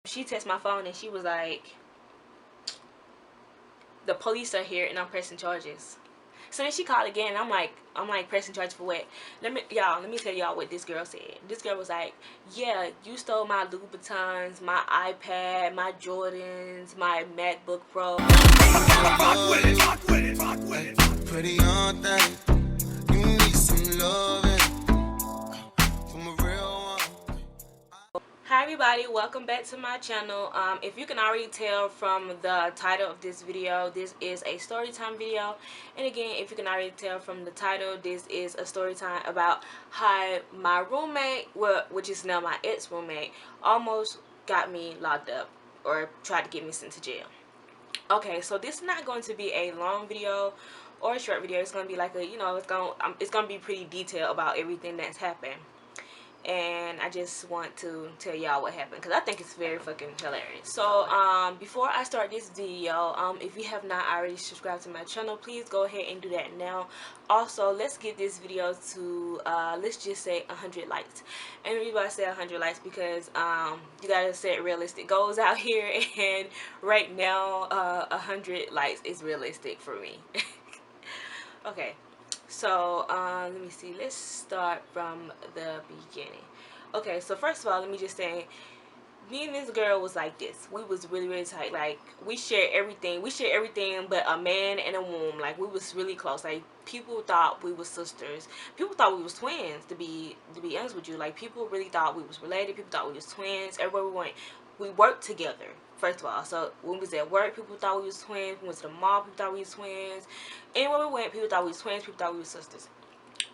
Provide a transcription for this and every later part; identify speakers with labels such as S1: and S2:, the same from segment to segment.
S1: She texted my phone and she was like, the police are here and I'm pressing charges. So then she called again and I'm like pressing charges for what? Let me tell y'all what this girl said. This girl was like, yeah, you stole my Louboutins, my iPad, my Jordans, my MacBook Pro. Fuck with it, fuck with it, fuck with it. Pretty on thing, you need some loving from a real one. Hi everybody, welcome back to my channel. If you can already tell from the title of this video, this is a story time video. And again, if you can already tell from the title, this is a story time about how my roommate, well, which is now my ex-roommate, almost got me locked up or tried to get me sent to jail. Okay, so this is not going to be a long video or a short video. It's going to be like a, it's going to be pretty detailed about everything that's happened. And I just want to tell y'all what happened because I think it's very fucking hilarious. So before I start this video, if you have not already subscribed to my channel, please go ahead and do that now. Also, let's get this video to let's just say 100 likes. And the reason why I say 100 likes because you gotta set realistic goals out here, and right now 100 likes is realistic for me. Okay, so let me see, let's start from the beginning. Okay, so first of all, let me just say, me and this girl was like this. We was really tight. Like, we shared everything but a man and a womb. Like, we was really close. Like, people thought we was sisters. People thought we was twins, to be honest with you. Like, people really thought we was related. People thought we was twins. Everywhere we went, we worked together, first of all. So when we was at work, people thought we was twins. When we went to the mall, people thought we was twins. Anywhere we went, people thought we was twins. People thought we was sisters.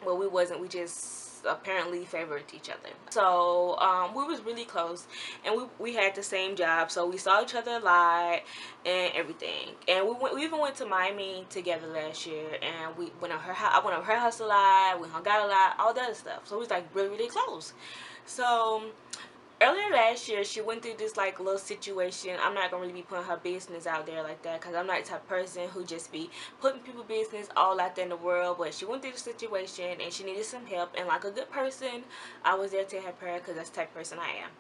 S1: Well, we wasn't. We just apparently favored each other. So we was really close, and we had the same job, so we saw each other a lot and everything. And we even went to Miami together last year, and we went on her house. I went over her house a lot. We hung out a lot, all that other stuff. So we was like really close. So earlier last year, she went through this like little situation. I'm not gonna really be putting her business out there like that because I'm not the type of person who just be putting people's business all out there in the world. But she went through the situation and she needed some help, and like a good person, I was there to help her because that's the type of person I am.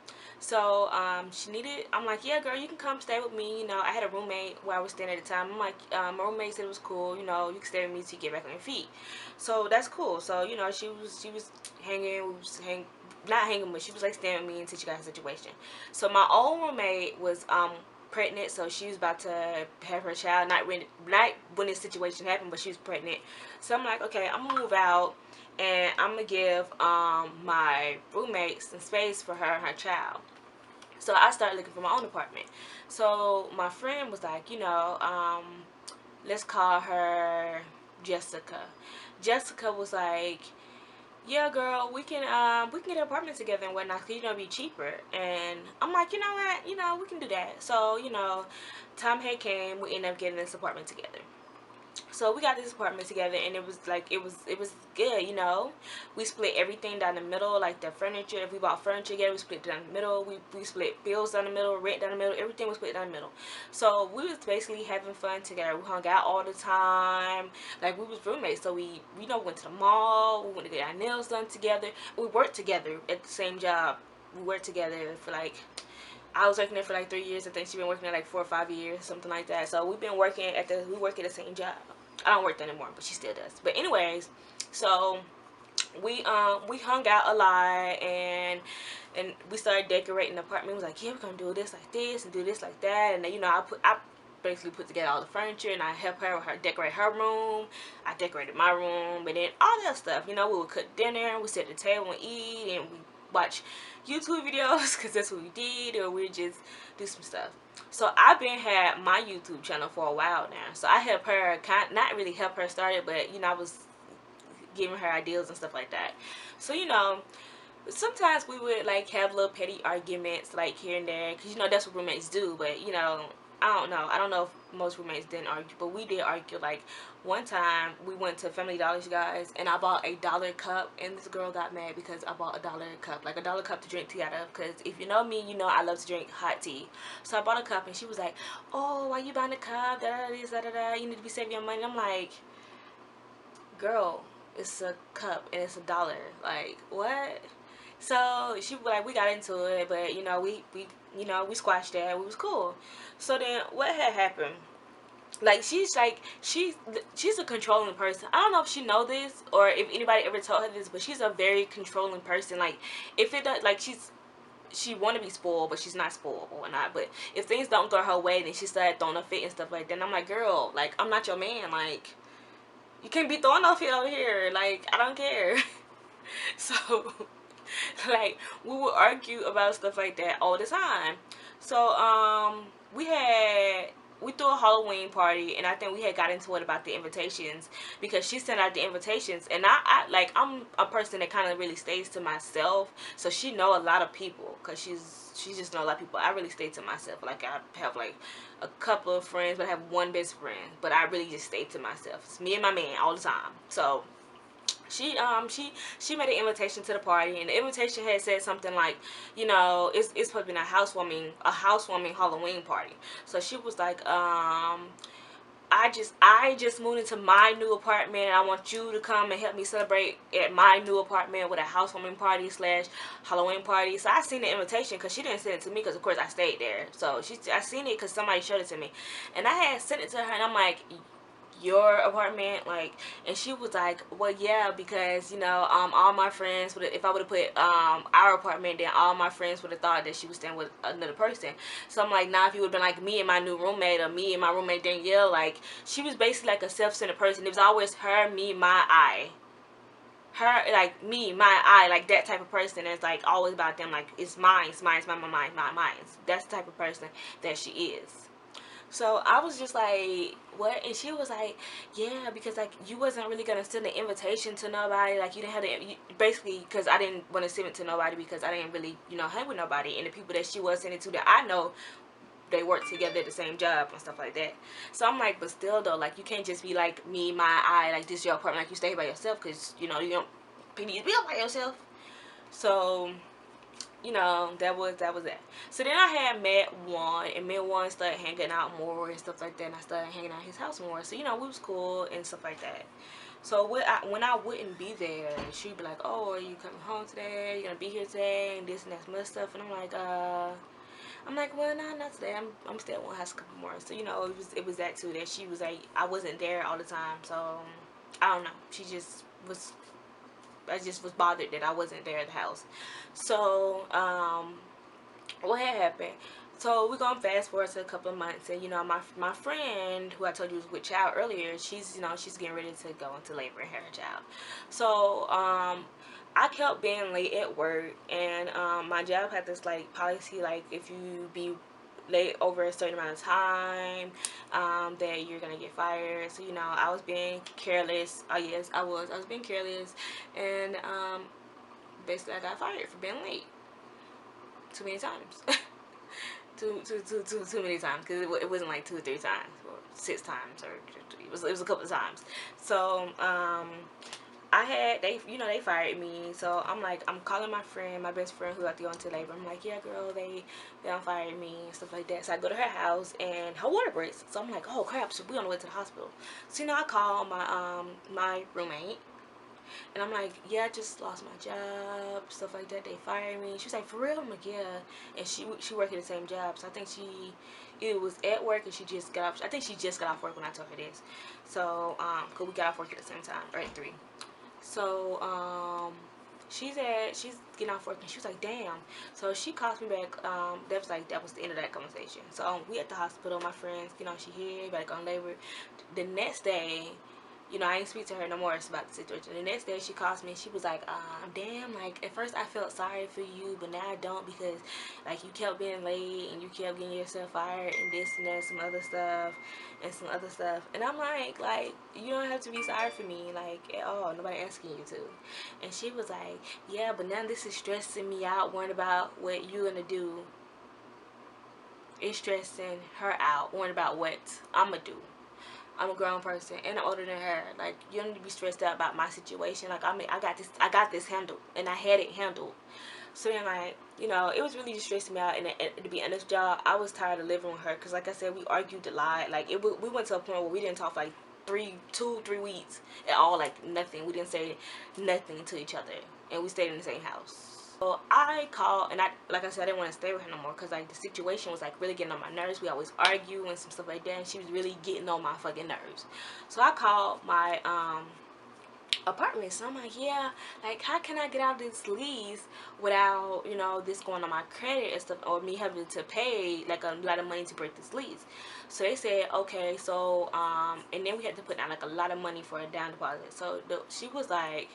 S1: So she needed, I'm like, yeah girl, you can come stay with me. You know, I had a roommate where I was staying at the time. I'm like, my roommate said it was cool, you know, you can stay with me till you get back on your feet. So that's cool. So, you know, she was hanging, we was not hanging, but she was like staying with me until she got her situation. So my old roommate was pregnant, so she was about to have her child, not when this situation happened, but she was pregnant. So I'm like, okay, I'm gonna move out and I'm gonna give my roommate some space for her and her child. So I started looking for my own apartment. So my friend was like, you know, let's call her Jessica. Jessica was like, yeah girl, we can get an apartment together and whatnot, cause, you know, it'd be cheaper. And I'm like, you know what, you know, we can do that. So, you know, time had came, we ended up getting this apartment together. So we got this apartment together, and it was like, it was good, you know. We split everything down the middle, like the furniture. If we bought furniture together, we split it down the middle. We split bills down the middle, rent down the middle, everything was split down the middle. So we was basically having fun together. We hung out all the time, like we was roommates. So we, you know, went to the mall, we went to get our nails done together. We worked together at the same job. We worked together for like, I was working there for like 3 years. I think she's been working there like 4 or 5 years, something like that. So we've been working at we work at the same job. I don't work there anymore, but she still does. But anyways, so we hung out a lot, and we started decorating the apartment. We was like, yeah, we're gonna do this like this and do this like that. And then, you know, I basically put together all the furniture, and I helped her with her decorate her room. I decorated my room, and then all that stuff. You know, we would cook dinner, we sit at the table and eat, and we watch YouTube videos because that's what we did, or we just do some stuff. So I've been had my YouTube channel for a while now. So I helped her, not really help her start it, but, you know, I was giving her ideas and stuff like that. So, you know, sometimes we would like have little petty arguments like here and there, because, you know, that's what roommates do. But, you know, I don't know if most roommates didn't argue, but we did argue. Like, one time we went to Family Dollar, you guys, and I bought $1 cup, and this girl got mad because I bought $1 cup, like $1 cup to drink tea out of, because if you know me, you know I love to drink hot tea. So I bought a cup, and she was like, oh, why you buying a cup, you need to be saving your money. I'm like, girl, it's a cup and it's $1, like, what? So she was like, we got into it, but, you know, we You know, we squashed that. We was cool. So then what had happened? Like she's a controlling person. I don't know if she know this or if anybody ever told her this, but she's a very controlling person. Like if it does, like she want to be spoiled, but she's not spoiled or whatnot. But if things don't go her way, then she started throwing a fit and stuff like that. And I'm like, girl, like I'm not your man. Like you can't be throwing no fit over here. Like I don't care. So like we would argue about stuff like that all the time. So we threw a Halloween party, and I think we had got into it about the invitations because she sent out the invitations, and I like I'm a person that kind of really stays to myself. So she know a lot of people because she just know a lot of people. I really stay to myself. Like I have like a couple of friends, but I have one best friend, but I really just stay to myself. It's me and my man all the time. So she made an invitation to the party, and the invitation had said something like, you know, it's supposed to be a housewarming Halloween party. So she was like, I just moved into my new apartment, and I want you to come and help me celebrate at my new apartment with a housewarming party slash Halloween party. So I seen the invitation because she didn't send it to me because of course I stayed there. So I seen it because somebody showed it to me, and I had sent it to her, and I'm like, your apartment, like, and she was like, well, yeah, because you know, all my friends would, if I would have put our apartment, then all my friends would have thought that she was staying with another person. So I'm like, nah, if you would have been like me and my new roommate, or me and my roommate Danielle, like, she was basically like a self-centered person. It was always her, me, my, I. Her, like, me, my, I, like that type of person. It's like always about them, like it's mine, it's mine, it's mine, mine. That's the type of person that she is. So I was just like, what? And she was like, yeah, because like you wasn't really gonna send an invitation to nobody. Like you didn't have to, basically, because I didn't want to send it to nobody because I didn't really, you know, hang with nobody. And the people that she was sending to that I know, they work together at the same job and stuff like that. So I'm like, but still though, like you can't just be like me, my, I, like this your apartment, like you stay by yourself, because you know you don't be by yourself. So you know, that was that. So then I had met one, and me and one started hanging out more and stuff like that, and I started hanging out at his house more. So you know, we was cool and stuff like that. So when I wouldn't be there, she'd be like, "Oh, are you coming home today? You gonna be here today?" And this and that some other stuff. And I'm like, well, nah, not today. I'm still at one house a couple more. So you know, it was that too, that she was like, I wasn't there all the time. So I don't know. She just was. I just was bothered that I wasn't there at the house. So what had happened? So we're gonna fast forward to a couple of months, and you know, my friend who I told you was with child earlier, she's, you know, she's getting ready to go into labor and have a child. So I kept being late at work, and my job had this like policy, like if you be late over a certain amount of time, that you're gonna get fired. So you know, I was being careless. Oh yes, I was being careless, and basically I got fired for being late too many times. Too many times, because it wasn't like 2 or 3 times or 6 times, or it was a couple of times. So I had, they, you know, they fired me. So I'm like, I'm calling my friend, my best friend who got to go into labor. I'm like, yeah, girl, they done fired me and stuff like that. So I go to her house, and her water breaks. So I'm like, oh crap, so we on the way to the hospital. So you know, I call my roommate, and I'm like, yeah, I just lost my job, stuff like that. They fired me. She was like, for real? I'm like, yeah. And she worked at the same job. So I think she either was at work, and she just got off. I think she just got off work when I told her this. So, cause we got off work at the same time, or at 3. So, she's getting off work, and she was like, damn. So she calls me back. That was the end of that conversation. So we at the hospital. My friends, you know, she here, back on labor. The next day, you know, I didn't speak to her no more about the situation. The next day she calls me, and she was like, damn, like at first I felt sorry for you, but now I don't, because like you kept being late, and you kept getting yourself fired, and this and that, some other stuff, and some other stuff. And I'm like, you don't have to be sorry for me, like at all. Nobody asking you to. And she was like, yeah, but now this is stressing me out, worrying about what you're gonna do. It's stressing her out, worrying about what I'm gonna do. I'm a grown person, and I'm older than her. Like, you don't need to be stressed out about my situation. Like, I mean, I got this handled, and I had it handled. So then, like, you know, it was really just stressing me out. And to be honest, y'all, I was tired of living with her, because like I said, we argued a lot. Like, we went to a point where we didn't talk for like 3 weeks at all. Like nothing. We didn't say nothing to each other, and we stayed in the same house. So I called, and like I said, I didn't want to stay with her no more because like the situation was like really getting on my nerves. We always argue and some stuff like that, and she was really getting on my fucking nerves. So I called my apartment. So I'm like, yeah, like how can I get out of this lease without, you know, this going on my credit and stuff, or me having to pay like a lot of money to break this lease. So they said, okay, so and then we had to put down like a lot of money for a down deposit. So she was like,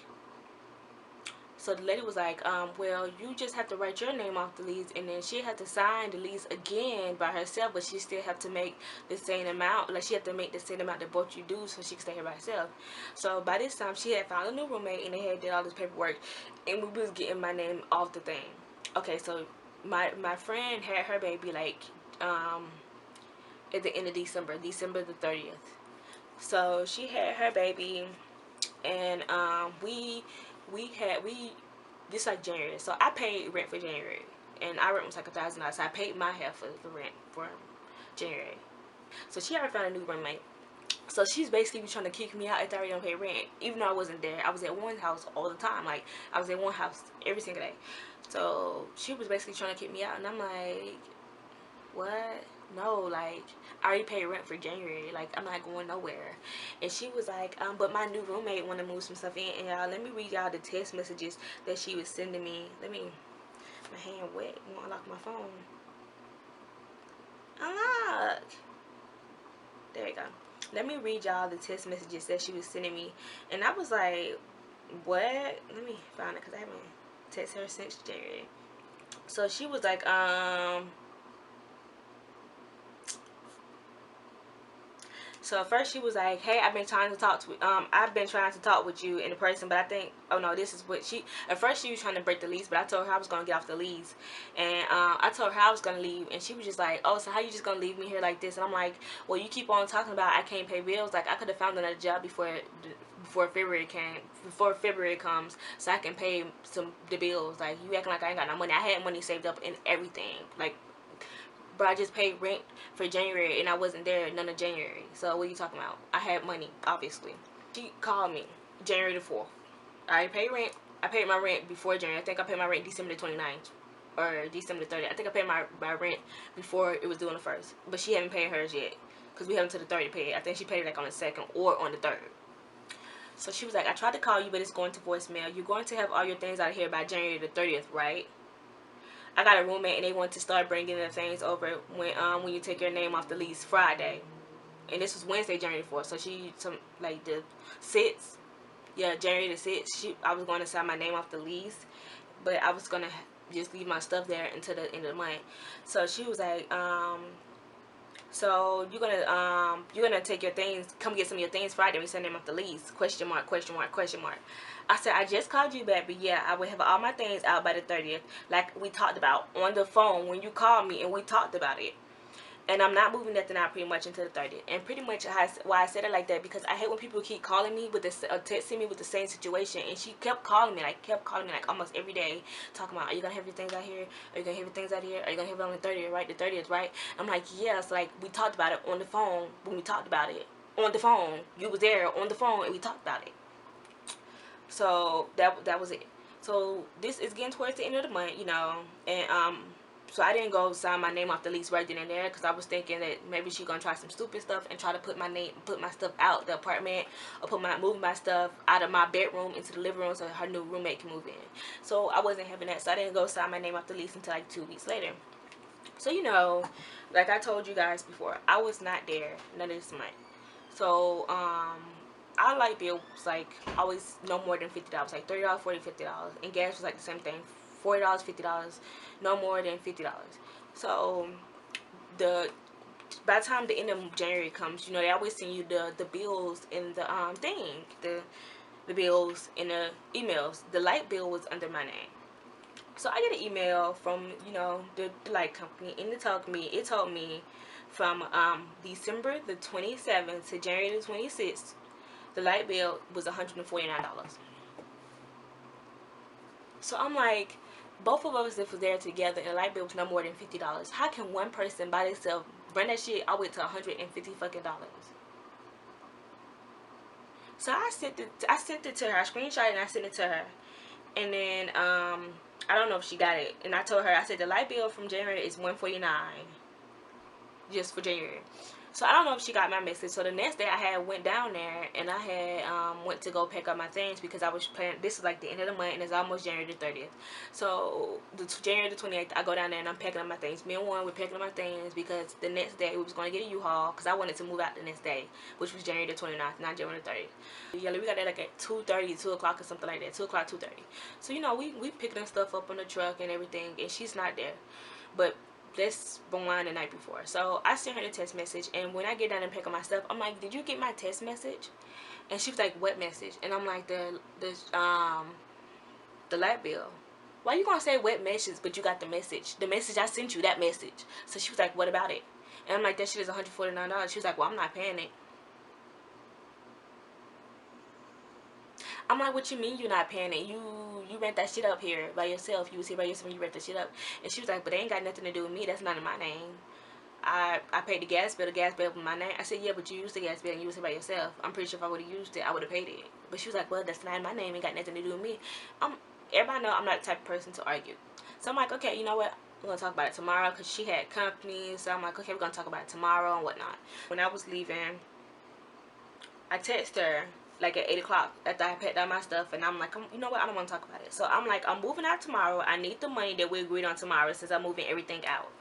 S1: so the lady was like, well, you just have to write your name off the lease, and then she had to sign the lease again by herself, but she still have to make the same amount. Like, she had to make the same amount that both you do so she can stay here by herself. So by this time, she had found a new roommate, and they had did all this paperwork, and we was getting my name off the thing. Okay, so my friend had her baby, like, at the end of December the 30th. So she had her baby, and we this like January, so I paid rent for January, and our rent was like $1,000, so I paid my half for the rent for January. So she already found a new roommate, so she's basically trying to kick me out after I already don't pay rent, even though I wasn't there. I was at one house all the time, like I was at one house every single day. So she was basically trying to kick me out, and I'm like, what? No, like I already paid rent for January, like I'm not going nowhere. And she was like, but my new roommate want to move some stuff in. And y'all, let me read y'all the text messages that she was sending me. My hand wet, you want to unlock my phone? Unlock. There we go. Let me read y'all the text messages that she was sending me. And I was like, what? Let me find it because I haven't texted her since January. So she was like, so first she was like, hey, I've been trying to talk with you in person, but I think, oh no, this is what she, at first she was trying to break the lease, but I told her I was going to get off the lease, and I told her I was going to leave, and she was just like, oh, so how you just going to leave me here like this? And I'm like, well, you keep on talking about I can't pay bills, like I could have found another job before February comes, so I can pay the bills. Like, you acting like I ain't got no money. I had money saved up and everything, like, but I just paid rent for January and I wasn't there none of January. So what are you talking about? I had money, obviously. She called me January the 4th. I paid rent. I paid my rent before January. I think I paid my rent December the 29th or December the 30th. I think I paid my rent before it was due on the 1st. But she haven't paid hers yet because we haven't until the 30th to pay it. I think she paid it like on the 2nd or on the 3rd. So she was like, I tried to call you, but it's going to voicemail. You're going to have all your things out of here by January the 30th, right? I got a roommate and they want to start bringing the things over when you take your name off the lease Friday, and this was Wednesday, January 4th. So like the 6th, yeah, January the 6th. I was going to sign my name off the lease, but I was gonna just leave my stuff there until the end of the month. So she was like, so you're gonna take your things, come get some of your things Friday. We send them off the lease? Question mark, question mark, question mark. I said, I just called you back, but yeah, I would have all my things out by the 30th, like we talked about on the phone when you called me, and we talked about it. And I'm not moving nothing out pretty much until the 30th. And pretty much why I said it like that, because I hate when people keep calling me with this, texting me with the same situation. And she kept calling me like almost every day, talking about, are you gonna have your things out here? Are you gonna have your things out here? Are you gonna have it on the 30th, right? The 30th, right? I'm like, yes, like we talked about it on the phone when we talked about it on the phone. You was there on the phone and we talked about it. So that was it. So this is getting towards the end of the month, you know, and so I didn't go sign my name off the lease right then and there because I was thinking that maybe she's gonna try some stupid stuff and try to put my stuff out the apartment, or move my stuff out of my bedroom into the living room so her new roommate can move in. So I wasn't having that, so I didn't go sign my name off the lease until like 2 weeks later. So, you know, like I told you guys before, I was not there none of this month. So our light bill was like always no more than $50, like $30, $40, $50, and gas was like the same thing, $40, $50, no more than $50. So by the time the end of January comes, you know, they always send you the bills in the the bills in the emails. The light bill was under my name. So I get an email from, you know, the light company, and it told me from December the 27th to January the 26th, the light bill was $149. So I'm like, both of us if was there together and the light bill was no more than $50. How can one person by themselves bring that shit all the way to $150 fucking dollars? So I sent it to her. I screenshot it and I sent it to her. And then I don't know if she got it. And I told her, I said, the light bill from January is $149 just for January. So I don't know if she got my message. So the next day I had went down there and I had went to go pick up my things because I was planning. This is like the end of the month and it's almost January the 30th. So January the 28th I go down there and I'm packing up my things. Me and Warren were packing up my things because the next day we was going to get a U-Haul because I wanted to move out the next day, which was January the 29th, not January the 30th. Yeah, we got there like at 2:30, 2 o'clock or something like that. 2 o'clock, 2:30. So you know we picking up stuff up on the truck and everything, and she's not there. But let's rewind the night before. So I sent her the text message, and when I get down and pick up my stuff, I'm like, did you get my text message? And she was like, what message? And I'm like, the light bill. Why you gonna say what message but you got the message? The message I sent you, that message. So she was like, what about it? And I'm like, that shit is $149. She was like, well, I'm not paying it. I'm like, what you mean you're not paying it? You rent that shit up here by yourself. You was here by yourself and you rent that shit up. And she was like, but they ain't got nothing to do with me. That's not in my name. I paid the gas bill with my name. I said, yeah, but you used the gas bill and you used it by yourself. I'm pretty sure if I would have used it, I would have paid it. But she was like, well, that's not in my name. Ain't got nothing to do with me. Everybody know I'm not the type of person to argue. So I'm like, okay, you know what? We're going to talk about it tomorrow because she had company. So I'm like, okay, we're going to talk about it tomorrow and whatnot. When I was leaving, I texted her like at 8 o'clock after I packed out my stuff, and I'm like, you know what, I don't want to talk about it. So I'm like, I'm moving out tomorrow. I need the money that we agreed on tomorrow since I'm moving everything out.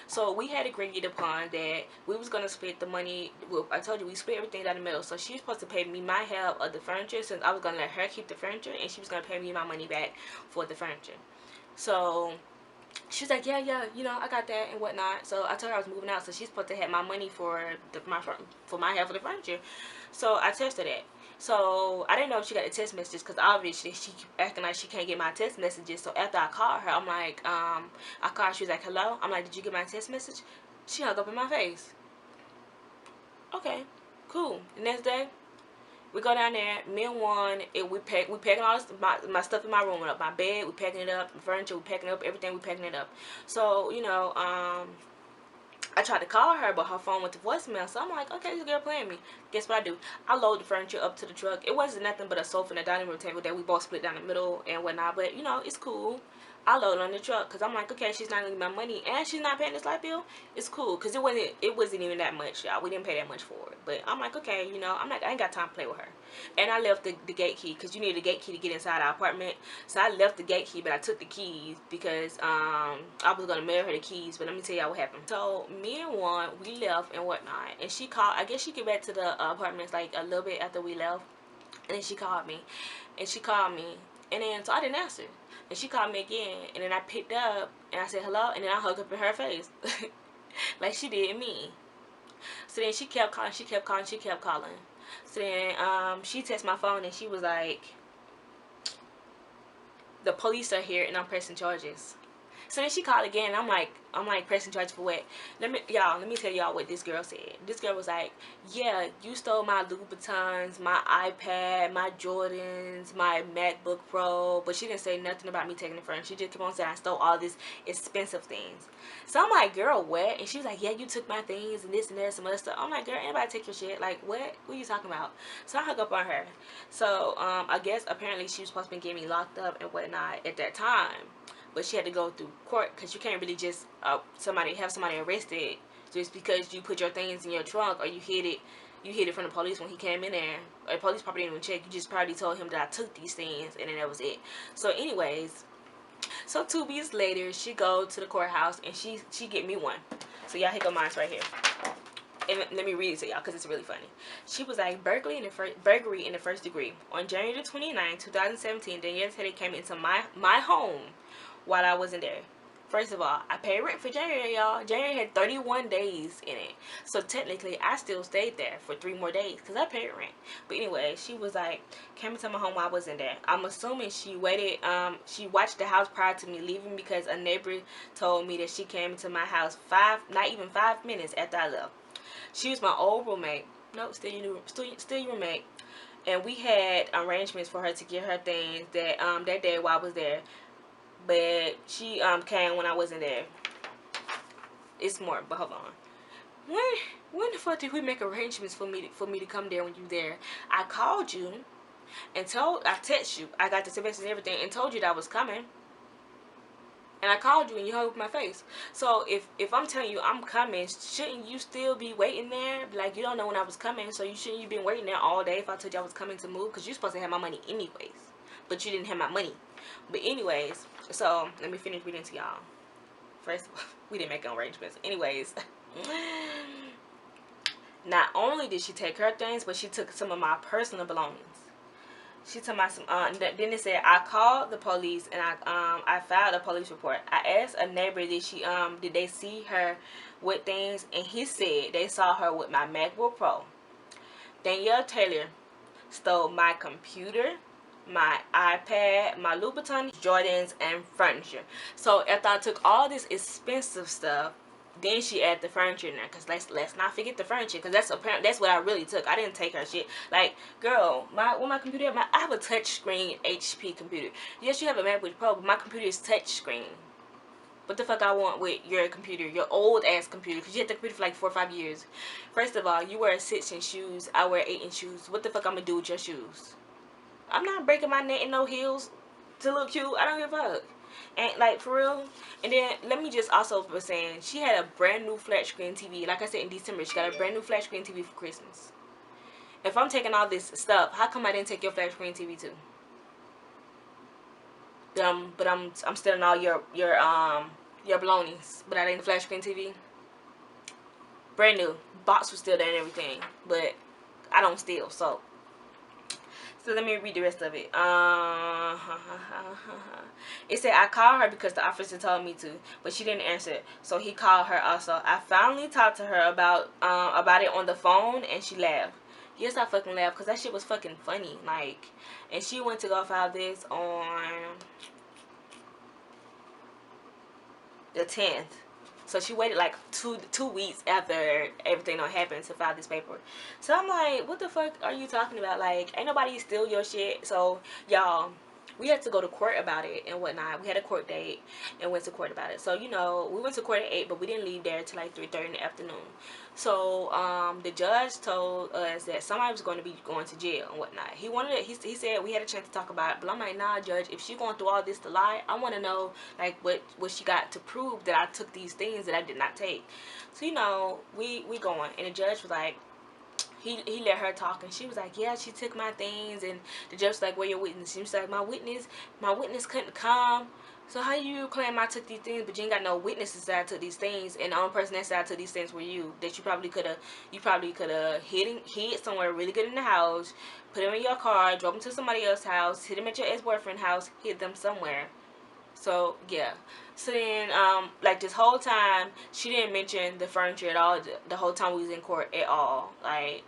S1: So we had agreed upon that we was going to split the money. Well, I told you we split everything down the middle. So she was supposed to pay me my half of the furniture since I was going to let her keep the furniture, and she was going to pay me my money back for the furniture. So she was like, yeah, you know, I got that and whatnot. So I told her I was moving out, so she's supposed to have my money for my half of the furniture. So I texted her that. So I didn't know if she got the text messages because obviously she acting like she can't get my text messages. So after I called her, I'm like, I called her, she was like, hello. I'm like, did you get my text message? She hung up in my face. Okay, cool. The next day, we go down there, me and Juan, we packing all this, my stuff in my room up, my bed, we packing it up, the furniture, we packing it up, everything, we packing it up. So, you know, I tried to call her, but her phone went to voicemail. So I'm like, okay, this girl playing me. Guess what I do? I load the furniture up to the truck. It wasn't nothing but a sofa and a dining room table that we both split down the middle and whatnot. But, you know, it's cool. I load on the truck because I'm like, okay, she's not giving me my money and she's not paying this light bill. It's cool because it wasn't even that much, y'all. We didn't pay that much for it. But I'm like, okay, you know, I ain't got time to play with her. And I left the gate key because you need a gate key to get inside our apartment. So I left the gate key, but I took the keys because I was gonna mail her the keys. But let me tell y'all what happened. So me and Juan, we left and whatnot, and she called. I guess she get back to the apartments like a little bit after we left, and then she called me, and then so I didn't answer. And she called me again, and then I picked up, and I said hello, and then I hugged up in her face, like she did me. So then she kept calling, she kept calling, she kept calling. So then she texted my phone, and she was like, the police are here, and I'm pressing charges. So then she called again, and I'm like pressing charges for what? Let me tell y'all what this girl said. This girl was like, yeah, you stole my Louboutins, my iPad, my Jordans, my MacBook Pro, but she didn't say nothing about me taking the furniture. She just kept on saying I stole all these expensive things. So I'm like, girl, what? And she was like, yeah, you took my things and this and that, some other stuff. I'm like, girl, anybody take your shit? Like, what? What are you talking about? So I hung up on her. So I guess apparently she was supposed to be getting me locked up and whatnot at that time. But she had to go through court because you can't really just have somebody arrested just because you put your things in your trunk or you hid it from the police when he came in there. Or the police probably didn't even check. You just probably told him that I took these things, and then that was it. So anyways, so 2 weeks later, she go to the courthouse and she get me one. So y'all, here go mine right here. And let me read it to y'all because it's really funny. She was like, burglary in the first degree. On January the 29th, 2017, Danielle said it came into my home while I wasn't there. First of all, I paid rent for January, y'all. January had 31 days in it. So technically, I still stayed there for 3 more days because I paid rent. But anyway, she was like, came into my home while I wasn't there. I'm assuming she waited, she watched the house prior to me leaving because a neighbor told me that she came into my house not even 5 minutes after I left. She was my old roommate. Nope, still your roommate. And we had arrangements for her to get her things that day while I was there. But she came when I wasn't there. It's more, but hold on. When the fuck did we make arrangements for me to come there when you there? I called you and I text you. I got the message and everything and told you that I was coming. and I called you and you hung up my face. So if I'm telling you I'm coming, shouldn't you still be waiting there? Like, you don't know when I was coming, so you been waiting there all day if I told you I was coming to move? Because you're supposed to have my money anyways, but you didn't have my money. But anyways, so let me finish reading to y'all. First, we didn't make arrangements. Anyways, not only did she take her things, but she took some of my personal belongings. She told my some. Then it said I called the police and I filed a police report. I asked a neighbor did they see her with things, and he said they saw her with my MacBook Pro. Danielle Taylor stole my computer, my iPad, my Louboutin, Jordans, and furniture. So after I took all this expensive stuff, then she added the furniture in there. Cause let's not forget the furniture. Cause that's what I really took. I didn't take her shit. Like, girl, my computer, I have a touch screen HP computer. Yes, you have a MacBook Pro, but my computer is touch screen. What the fuck I want with your computer, your old ass computer? Cause you had the computer for like 4 or 5 years. First of all, you wear 6-inch shoes. I wear 8-inch shoes. What the fuck I'm gonna do with your shoes? I'm not breaking my neck in no heels to look cute. I don't give a fuck. And like, for real. And then let me just also be saying, she had a brand new flat screen TV. Like I said, in December, she got a brand new flat screen TV for Christmas. If I'm taking all this stuff, how come I didn't take your flat screen TV too? But I'm stealing all your belongings, but I didn't flat screen TV. Brand new box was still there and everything, but I don't steal. So let me read the rest of it. It said I called her because the officer told me to, but she didn't answer. So he called her also. I finally talked to her about it on the phone, and she laughed. Yes, I fucking laughed because that shit was fucking funny. Like, and she went to go file this on the 10th. So she waited like two weeks after everything done happened to file this paper. So I'm like, what the fuck are you talking about? Like, ain't nobody steal your shit. So y'all, we had to go to court about it and whatnot. We had a court date and went to court about it. So, you know, we went to court at 8, but we didn't leave there till like 3:30 in the afternoon. So the judge told us that somebody was going to be going to jail and whatnot. He said we had a chance to talk about it, but I'm like, nah, judge, if she going through all this to lie, I want to know like what she got to prove that I took these things that I did not take. So, you know, we going, and the judge was like, he let her talk, and she was like, yeah, she took my things. And the judge was like, where your witness? She was like, my witness couldn't come. So how you claim I took these things, but you ain't got no witnesses that I took these things, and the only person that said I took these things were you? That you probably could have hid somewhere really good in the house, put them in your car, drove them to somebody else's house, hid them at your ex-boyfriend's house, hid them somewhere. So yeah. So then like this whole time she didn't mention the furniture at all. The whole time we was in court at all. Like,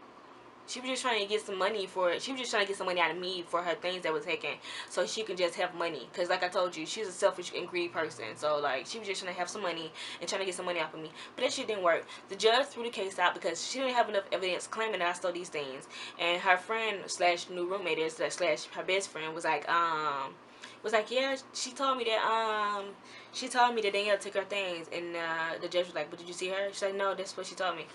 S1: she was just trying to get some money for it. She was just trying to get some money out of me for her things that were taken, so she could just have money. Because like I told you, she's a selfish and greedy person. So like, she was just trying to have some money and trying to get some money off of me. But that shit didn't work. The judge threw the case out because she didn't have enough evidence claiming that I stole these things. And her friend slash new roommate slash her best friend was like, yeah, she told me that Danielle took her things. And the judge was like, but did you see her? She's like, no, that's what she told me.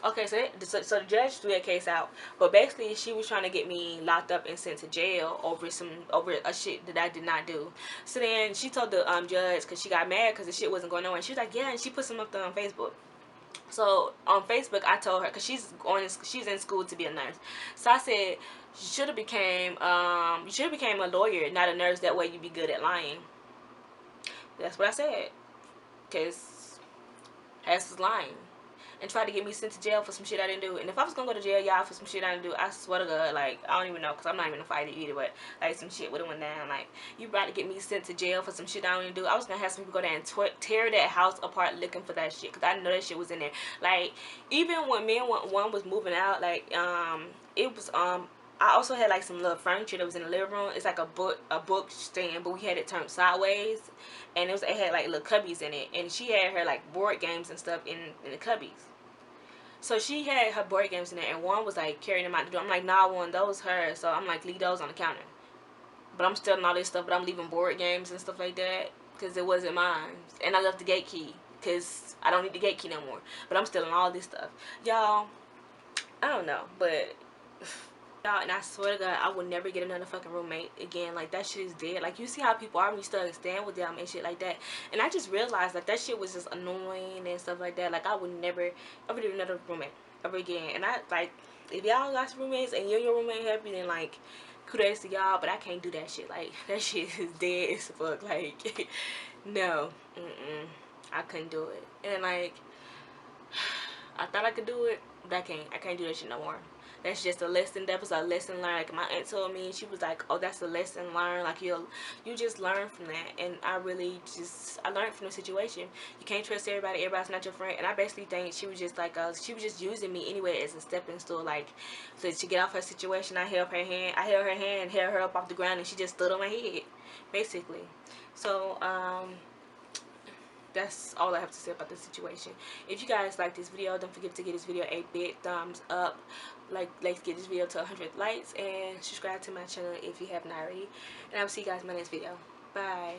S1: Okay, so the judge threw that case out, but basically she was trying to get me locked up and sent to jail over a shit that I did not do. So then she told the judge, because she got mad because the shit wasn't going on, and she was like, yeah, and she put some up there on Facebook. So on Facebook I told her, because she's in school to be a nurse, so I said you should have became a lawyer, not a nurse. That way you'd be good at lying. That's what I said, because Hess is lying and tried to get me sent to jail for some shit I didn't do. And if I was gonna go to jail, y'all, for some shit I didn't do, I swear to God, like, I don't even know, because I'm not even a fighter either, but like, some shit would have went down. Like, you about to get me sent to jail for some shit I don't even do. I was gonna have some people go there and tear that house apart looking for that shit, because I know that shit was in there. Like, even when me and one was moving out, like, it was I also had like some little furniture that was in the living room. It's like a book stand, but we had it turned sideways, and it had like little cubbies in it, and she had her like board games and stuff in the cubbies. So she had her board games in there, and one was like carrying them out the door. I'm like, nah, one, those hers. So I'm like, leave those on the counter. But I'm stealing all this stuff, but I'm leaving board games and stuff like that because it wasn't mine. And I left the gate key because I don't need the gate key no more. But I'm stealing all this stuff. Y'all, I don't know, but y'all, and I swear to God, I would never get another fucking roommate again. Like, that shit is dead. Like, you see how people are when you still stand with them and shit like that. And I just realized that that shit was just annoying and stuff like that. Like, I would never ever do another roommate ever again. And I, like, if y'all got some roommates and you and your roommate happy, then, like, kudos to y'all. But I can't do that shit. Like, that shit is dead as fuck. Like, no. I couldn't do it. And, like, I thought I could do it, but I can't. I can't do that shit no more. That's just a lesson. That was a lesson learned. Like my aunt told me, she was like, "Oh, that's a lesson learned. Like you just learn from that." And I really I learned from the situation. You can't trust everybody. Everybody's not your friend. And I basically think she was just like, she was just using me anyway as a stepping stool, like to get off her situation. I held her hand. I held her hand and held her up off the ground, and she just stood on my head, basically. So that's all I have to say about this situation. If you guys like this video, don't forget to give this video a big thumbs up. Like, let's get this video to 100 likes, and subscribe to my channel if you have not already. And I will see you guys in my next video. Bye.